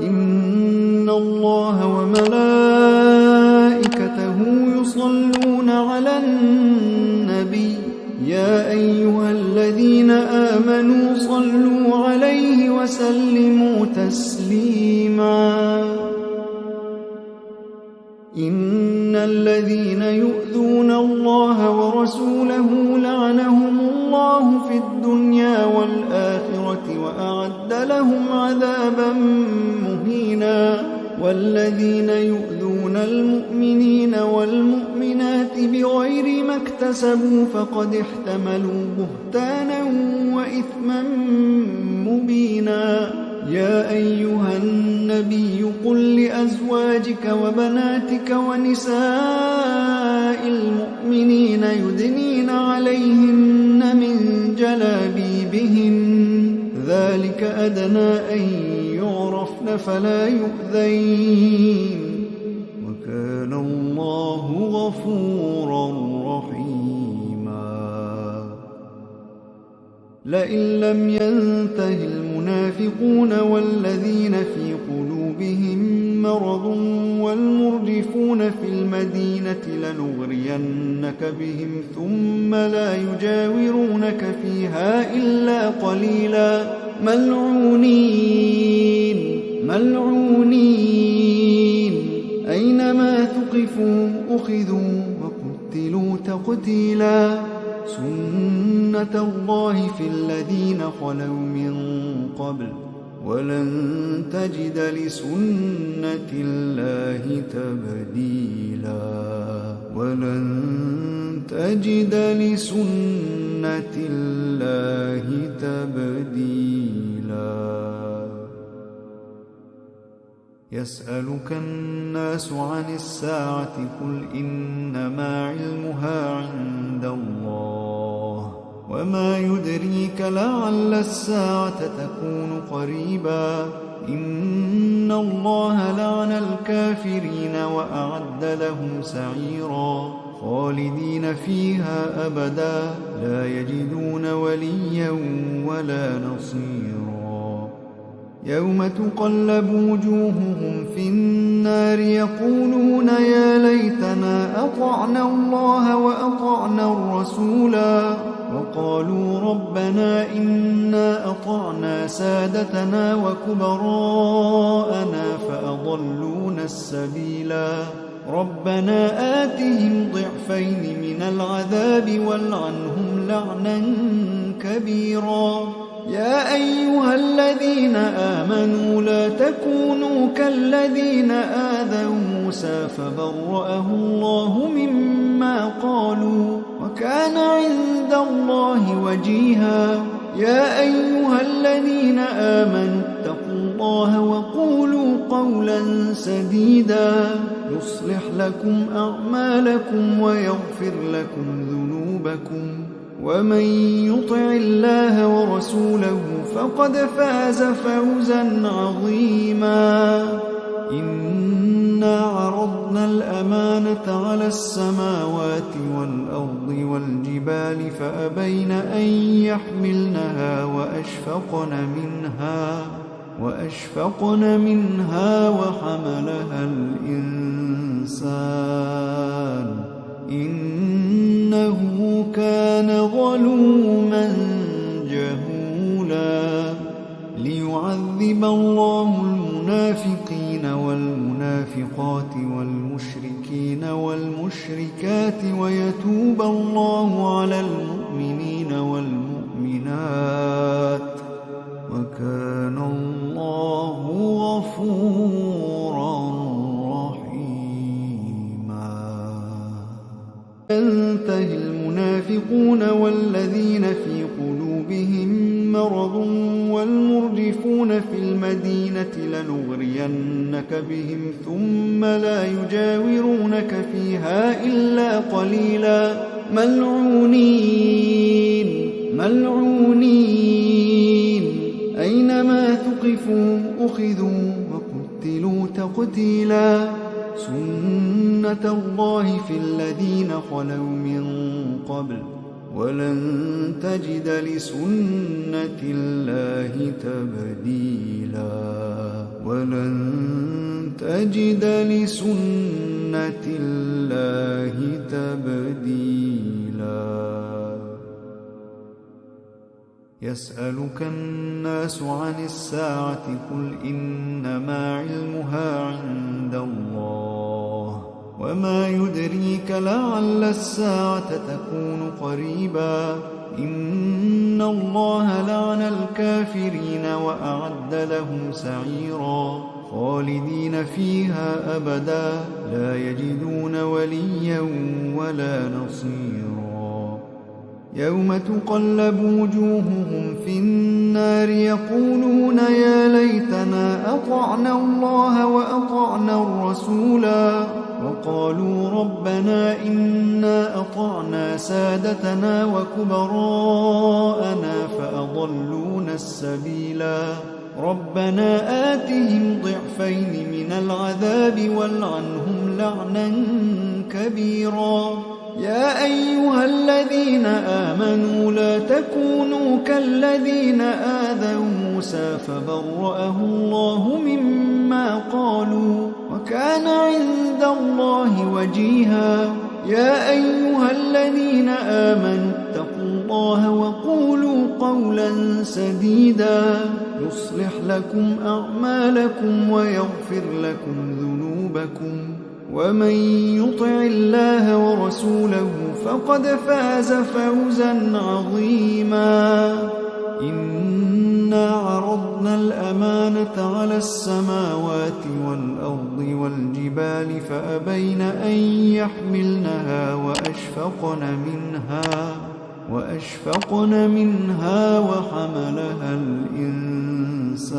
إن الله وملائكته يصلون على النبي يا أيها الذين آمنوا صلوا عليه وسلموا تسليما إن الذين يؤذون الله ورسوله لعنهم الله في الدنيا والآخرة وأعد لهم عذابا مهينا والذين يؤذون المؤمنين والمؤمنات بغير ما اكتسبوا فقد احتملوا بهتانا وإثما مبينا يا أيها النبي قل لأزواجك وبناتك ونساء المؤمنين يدنين عليهن من جلابيبهن ذلك أدنى أن يعرفن فلا يؤذين وكان الله غفورا رحيما لئن لم ينته المنافقون والذين في قلوبهم مرض والمرجفون في المدينة لنغرينك بهم ثم لا يجاورونك فيها إلا قليلا ملعونين أينما ثقفوا أخذوا وقتلوا تقتيلا سنة الله في الذين خلوا من قبل ولن تجد لسنة الله تبديلا يسألك الناس عن الساعة قل إنما علمها عند الله وما يدريك لعل الساعة تكون قريبا إن الله لعن الكافرين وأعد لهم سعيرا خالدين فيها أبدا لا يجدون وليا ولا نصيرا يوم تقلب وجوههم في النار يقولون يا ليتنا أطعنا الله وأطعنا الرسولا وقالوا ربنا إنا أطعنا سادتنا وكبراءنا فأضلونا السبيلا ربنا آتهم ضعفين من العذاب والعنهم لعنا كبيرا يا أيها الذين آمنوا لا تكونوا كالذين آذوا موسى فبرأه الله مما قالوا وكان عند الله وجيها يا أيها الذين آمنوا اتقوا الله وقولوا قولا سديدا يصلح لكم أعمالكم ويغفر لكم ذنوبكم ومن يطع الله ورسوله فقد فاز فوزا عظيما إنا عرضنا الأمانة على السماوات والأرض والجبال فأبين أن يحملنها وأشفقن منها وحملها الإنسان إنه كان ظلوما جهولا ليعذب الله المنافقين والمنافقات والمشركين والمشركات ويتوب الله على المؤمنين والمؤمنات وكان الله غفورا رحيما ينتهي المنافقون والذين في قلوبهم مرض والمرجفون في المدينة لنغرينك بهم ثم لا يجاورونك فيها إلا قليلا ملعونين أينما ثقفوا أخذوا وقتلوا تقتيلا سنة الله في الذين خلوا من قبل ولن تجد لسنة الله تبديلا ولن تجد لسنة الله تبديلا يسألك الناس عن الساعة قل إنما علمها عند الله وما يدريك لعل الساعة تكون قريبا إن الله لعن الكافرين وأعد لهم سعيرا خالدين فيها أبدا لا يجدون وليا ولا نصيرا يوم تقلب وجوههم في النار يقولون يا ليتنا أطعنا الله وأطعنا الرسولا وقالوا ربنا إنا أطعنا سادتنا وكبراءنا فأضلونا السبيلا ربنا آتهم ضعفين من العذاب والعنهم لعنا كبيرا يا أيها الذين آمنوا لا تكونوا كالذين آذوا موسى فبرأه الله مما قالوا وكان عند الله وجيها يا أيها الذين آمنوا اتقوا الله وقولوا قولا سديدا يصلح لكم أعمالكم ويغفر لكم ذنوبكم ومن يطع الله ورسوله فقد فاز فوزا عظيما إنا عرضنا الأمانة على السماوات والأرض والجبال فأبين أن يحملنها وأشفقن منها وحملها الإنسان